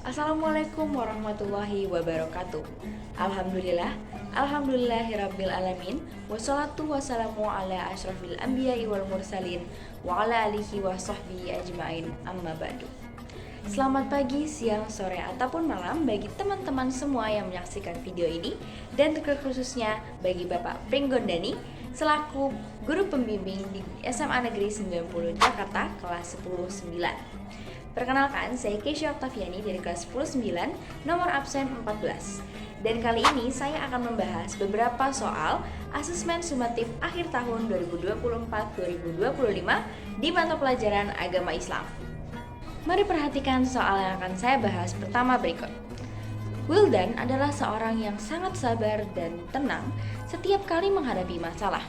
Assalamualaikum warahmatullahi wabarakatuh. Alhamdulillahirabbil alamin. Wassalatu wassalamu ala asyrafil anbiya'i wal mursalin wa ala alihi wa sahbihi ajmain. Amma ba'du. Selamat pagi, siang, sore, ataupun malam bagi teman-teman semua yang menyaksikan video ini, dan terkhususnya bagi Bapak Pringgondani selaku guru pembimbing di SMA Negeri 90 Jakarta kelas 10-9. Perkenalkan, saya Keisha Oktaviani dari kelas 10-9, nomor absen 14. Dan kali ini saya akan membahas beberapa soal asesmen sumatif akhir tahun 2024-2025 di mata pelajaran agama Islam. Mari perhatikan soal yang akan saya bahas pertama berikut. Wildan adalah seorang yang sangat sabar dan tenang setiap kali menghadapi masalah.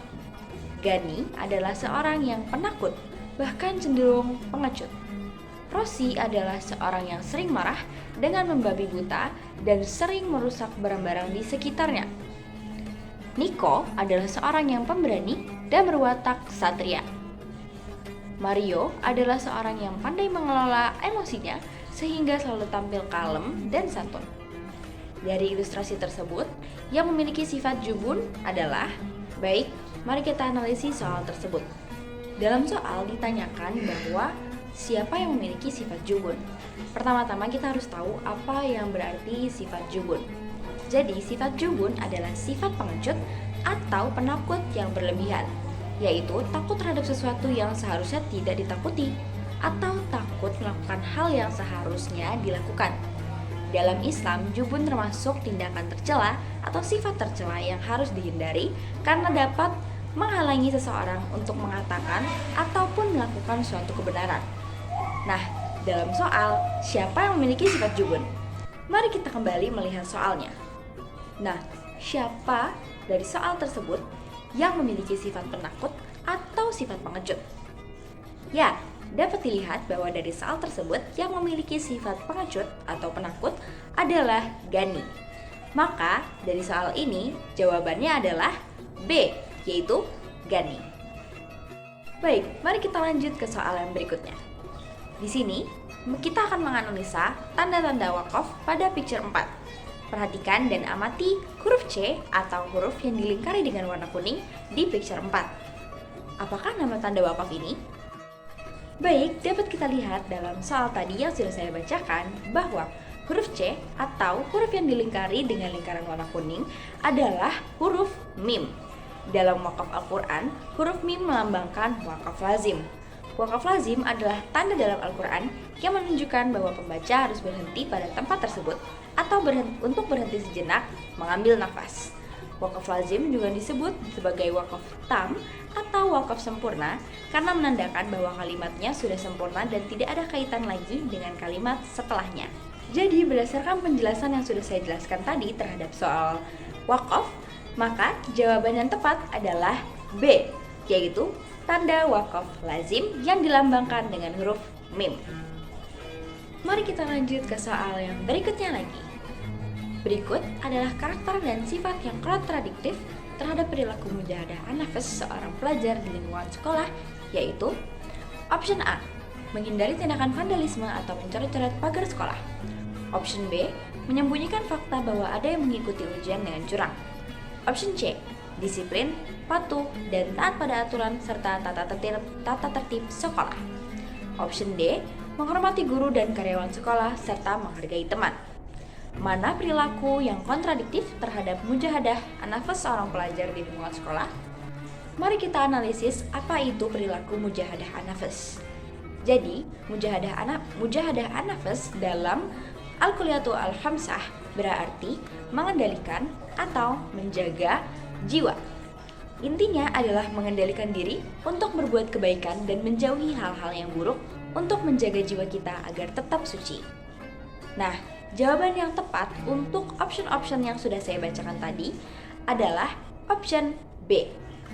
Gani adalah seorang yang penakut, bahkan cenderung pengecut. Rosi adalah seorang yang sering marah dengan membabi buta dan sering merusak barang-barang di sekitarnya. Niko adalah seorang yang pemberani dan berwatak satria. Mario adalah seorang yang pandai mengelola emosinya sehingga selalu tampil kalem dan santun. Dari ilustrasi tersebut, yang memiliki sifat jubun adalah, baik, mari kita analisis soal tersebut. Dalam soal ditanyakan bahwa siapa yang memiliki sifat jubun? Pertama-tama kita harus tahu apa yang berarti sifat jubun. Jadi sifat jubun adalah sifat pengecut atau penakut yang berlebihan, yaitu takut terhadap sesuatu yang seharusnya tidak ditakuti atau takut melakukan hal yang seharusnya dilakukan. Dalam Islam, jubun termasuk tindakan tercela atau sifat tercela yang harus dihindari karena dapat menghalangi seseorang untuk mengatakan ataupun melakukan suatu kebenaran. Nah, dalam soal, siapa yang memiliki sifat jubun? Mari kita kembali melihat soalnya. Nah, siapa dari soal tersebut yang memiliki sifat penakut atau sifat pengecut? Ya, dapat dilihat bahwa dari soal tersebut yang memiliki sifat pengecut atau penakut adalah Gani. Maka, dari soal ini, jawabannya adalah B, yaitu Gani. Baik, mari kita lanjut ke soal yang berikutnya. Di sini, kita akan menganalisa tanda-tanda wakaf pada picture 4. Perhatikan dan amati huruf C atau huruf yang dilingkari dengan warna kuning di picture 4. Apakah nama tanda wakaf ini? Baik, dapat kita lihat dalam soal tadi yang sudah saya bacakan bahwa huruf C atau huruf yang dilingkari dengan lingkaran warna kuning adalah huruf mim. Dalam wakaf Al-Quran, huruf mim melambangkan wakaf lazim. Wakaf lazim adalah tanda dalam Al-Quran yang menunjukkan bahwa pembaca harus berhenti pada tempat tersebut atau untuk berhenti sejenak mengambil nafas. Wakaf lazim juga disebut sebagai wakaf tam atau wakaf sempurna karena menandakan bahwa kalimatnya sudah sempurna dan tidak ada kaitan lagi dengan kalimat setelahnya. Jadi berdasarkan penjelasan yang sudah saya jelaskan tadi terhadap soal wakaf, maka jawaban yang tepat adalah B, yaitu tanda wakaf lazim yang dilambangkan dengan huruf mim. Mari kita lanjut ke soal yang berikutnya lagi. Berikut adalah karakter dan sifat yang kontradiktif terhadap perilaku mujahadah an-nafs seorang pelajar di lingkungan sekolah, yaitu option A, menghindari tindakan vandalisme atau mencoret-coret pagar sekolah. Option B, menyembunyikan fakta bahwa ada yang mengikuti ujian dengan curang. Option C, disiplin, patuh, dan taat pada aturan serta tata tertib sekolah. Option D, menghormati guru dan karyawan sekolah serta menghargai teman. Mana perilaku yang kontradiktif terhadap mujahadah an-nafs seorang pelajar di lingkungan sekolah? Mari kita analisis apa itu perilaku mujahadah an-nafs. Jadi, mujahadah an-nafs dalam Al-Kuliyatul Al-Khamsah berarti mengendalikan atau menjaga jiwa. Intinya adalah mengendalikan diri untuk berbuat kebaikan dan menjauhi hal-hal yang buruk untuk menjaga jiwa kita agar tetap suci. Nah, jawaban yang tepat untuk option-option yang sudah saya bacakan tadi adalah option B,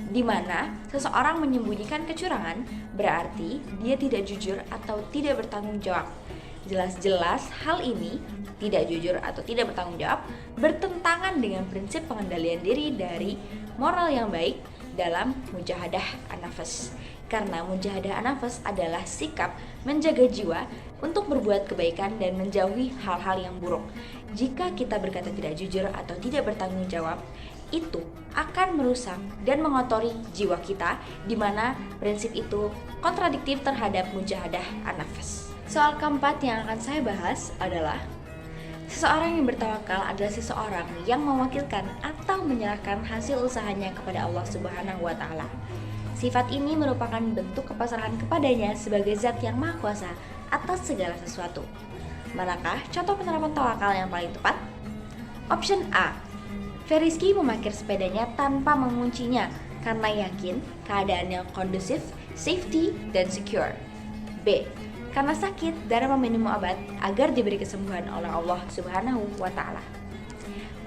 di mana seseorang menyembunyikan kecurangan berarti dia tidak jujur atau tidak bertanggung jawab. Jelas-jelas hal ini, tidak jujur atau tidak bertanggung jawab, bertentangan dengan prinsip pengendalian diri dari moral yang baik dalam mujahadah an-nafs, Karena mujahadah an-nafs adalah sikap menjaga jiwa untuk berbuat kebaikan dan menjauhi hal-hal yang buruk. Jika kita berkata tidak jujur atau tidak bertanggung jawab, itu akan merusak dan mengotori jiwa kita, di mana prinsip itu kontradiktif terhadap mujahadah an-nafs. Soal keempat yang akan saya bahas adalah seseorang yang bertawakal adalah seseorang yang mewakilkan atau menyerahkan hasil usahanya kepada Allah Subhanahu wa Ta'ala. Sifat ini merupakan bentuk kepasrahan kepadanya sebagai zat yang maha kuasa atas segala sesuatu. Manakah contoh penerapan tawakal yang paling tepat? Option A. Veriski memarkir sepedanya tanpa menguncinya karena yakin keadaannya kondusif, safety, dan secure. B. Karena sakit, Dharma meminum obat agar diberi kesembuhan oleh Allah Subhanahu wa Ta'ala.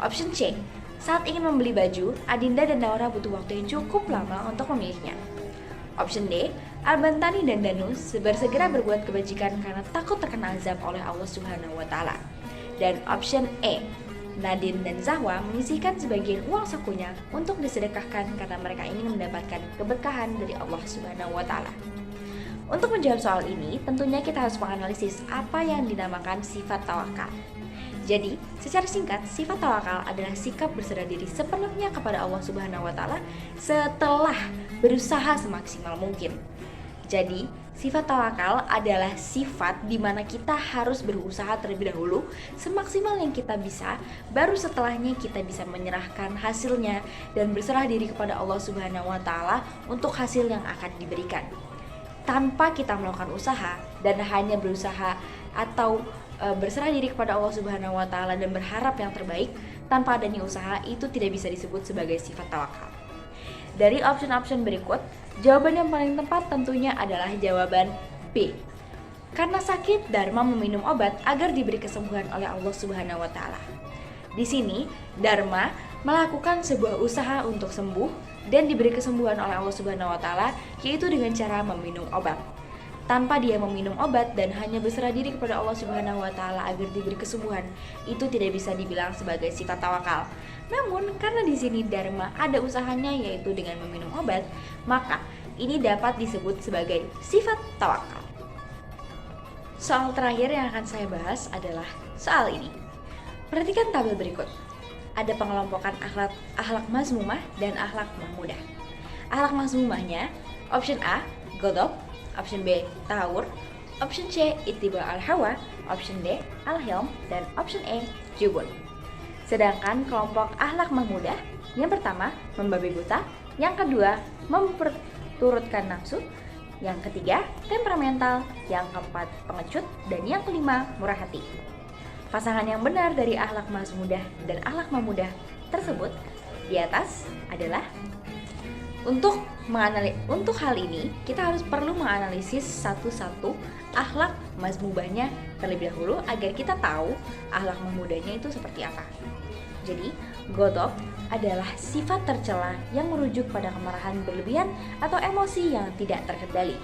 Option C. Saat ingin membeli baju, Adinda dan Naura butuh waktu yang cukup lama untuk memilihnya. Option D. Albantani dan Danus bersegera berbuat kebajikan karena takut terkena azab oleh Allah Subhanahu wa Ta'ala. Dan option E. Nadine dan Zahwa menyisihkan sebagian uang sakunya untuk disedekahkan karena mereka ingin mendapatkan keberkahan dari Allah Subhanahu wa Ta'ala. Untuk menjawab soal ini, tentunya kita harus menganalisis apa yang dinamakan sifat tawakal. Jadi, secara singkat, sifat tawakal adalah sikap berserah diri sepenuhnya kepada Allah Subhanahu wa Ta'ala setelah berusaha semaksimal mungkin. Jadi, sifat tawakal adalah sifat di mana kita harus berusaha terlebih dahulu semaksimal yang kita bisa, baru setelahnya kita bisa menyerahkan hasilnya dan berserah diri kepada Allah Subhanahu wa Ta'ala untuk hasil yang akan diberikan. Tanpa kita melakukan usaha dan hanya berusaha atau berserah diri kepada Allah Subhanahu wa Ta'ala dan berharap yang terbaik tanpa adanya usaha, itu tidak bisa disebut sebagai sifat tawakal. Dari option-option berikut, jawaban yang paling tepat tentunya adalah jawaban B. Karena sakit, Dharma meminum obat agar diberi kesembuhan oleh Allah Subhanahu wa Ta'ala. Di sini, Dharma melakukan sebuah usaha untuk sembuh dan diberi kesembuhan oleh Allah Subhanahu wa Ta'ala, yaitu dengan cara meminum obat. Tanpa dia meminum obat dan hanya berserah diri kepada Allah Subhanahu wa Ta'ala agar diberi kesembuhan, itu tidak bisa dibilang sebagai sifat tawakal. Namun, karena di sini Dharma ada usahanya, yaitu dengan meminum obat, maka ini dapat disebut sebagai sifat tawakal. Soal terakhir yang akan saya bahas adalah soal ini. Perhatikan tabel berikut. Ada pengelompokan akhlak mazmumah dan akhlak mahmudah. Akhlak mazmumahnya, option A, ghadab, option B, tahawur, option C, ittiba al-hawa, option D, al-hilm, dan option E, jubun. Sedangkan kelompok akhlak mahmudah, yang pertama, membabi buta, yang kedua, memperturutkan nafsu, yang ketiga, temperamental, yang keempat, pengecut, dan yang kelima, murah hati. Pasangan yang benar dari akhlak mazmudah dan akhlak mahmudah tersebut di atas adalah untuk hal ini kita harus perlu menganalisis satu-satu akhlak mazmubahnya terlebih dahulu agar kita tahu akhlak mahmudahnya itu seperti apa. Jadi, ghadab adalah sifat tercela yang merujuk pada kemarahan berlebihan atau emosi yang tidak terkendali.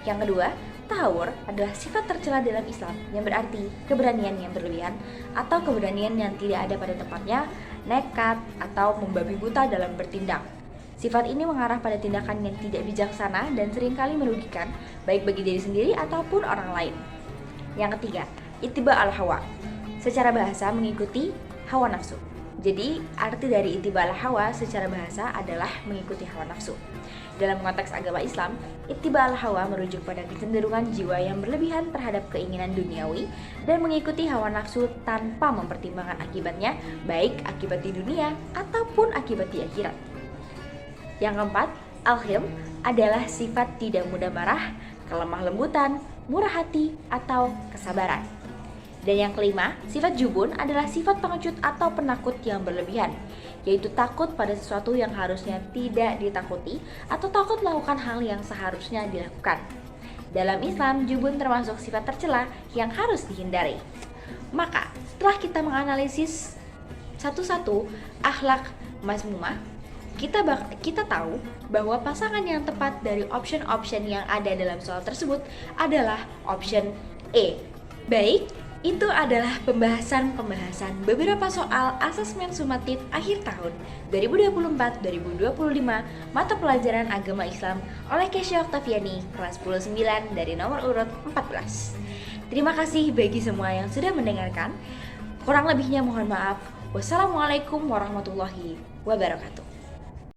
Yang kedua, tahawur adalah sifat tercela dalam Islam yang berarti keberanian yang berlebihan atau keberanian yang tidak ada pada tempatnya, nekat atau membabi buta dalam bertindak. Sifat ini mengarah pada tindakan yang tidak bijaksana dan seringkali merugikan baik bagi diri sendiri ataupun orang lain. Yang ketiga, ittiba al-hawa. Secara bahasa mengikuti hawa nafsu. Jadi, arti dari ittiba al-hawa secara bahasa adalah mengikuti hawa nafsu. Dalam konteks agama Islam, ittiba al-hawa merujuk pada kecenderungan jiwa yang berlebihan terhadap keinginan duniawi dan mengikuti hawa nafsu tanpa mempertimbangkan akibatnya, baik akibat di dunia ataupun akibat di akhirat. Yang keempat, al-hilm adalah sifat tidak mudah marah, kelemah lembutan, murah hati, atau kesabaran. Dan yang kelima, sifat jubun adalah sifat pengecut atau penakut yang berlebihan, yaitu takut pada sesuatu yang harusnya tidak ditakuti atau takut melakukan hal yang seharusnya dilakukan. Dalam Islam, jubun termasuk sifat tercela yang harus dihindari. Maka, setelah kita menganalisis satu-satu akhlak mazmumah, kita tahu bahwa pasangan yang tepat dari option-option yang ada dalam soal tersebut adalah option E. Baik, Itu adalah pembahasan beberapa soal asesmen sumatif akhir tahun 2024-2025 mata pelajaran agama Islam oleh Kesha Oktaviani kelas 10-9 dari nomor urut 14. Terima kasih bagi semua yang sudah mendengarkan. Kurang lebihnya mohon maaf. Wassalamualaikum warahmatullahi wabarakatuh.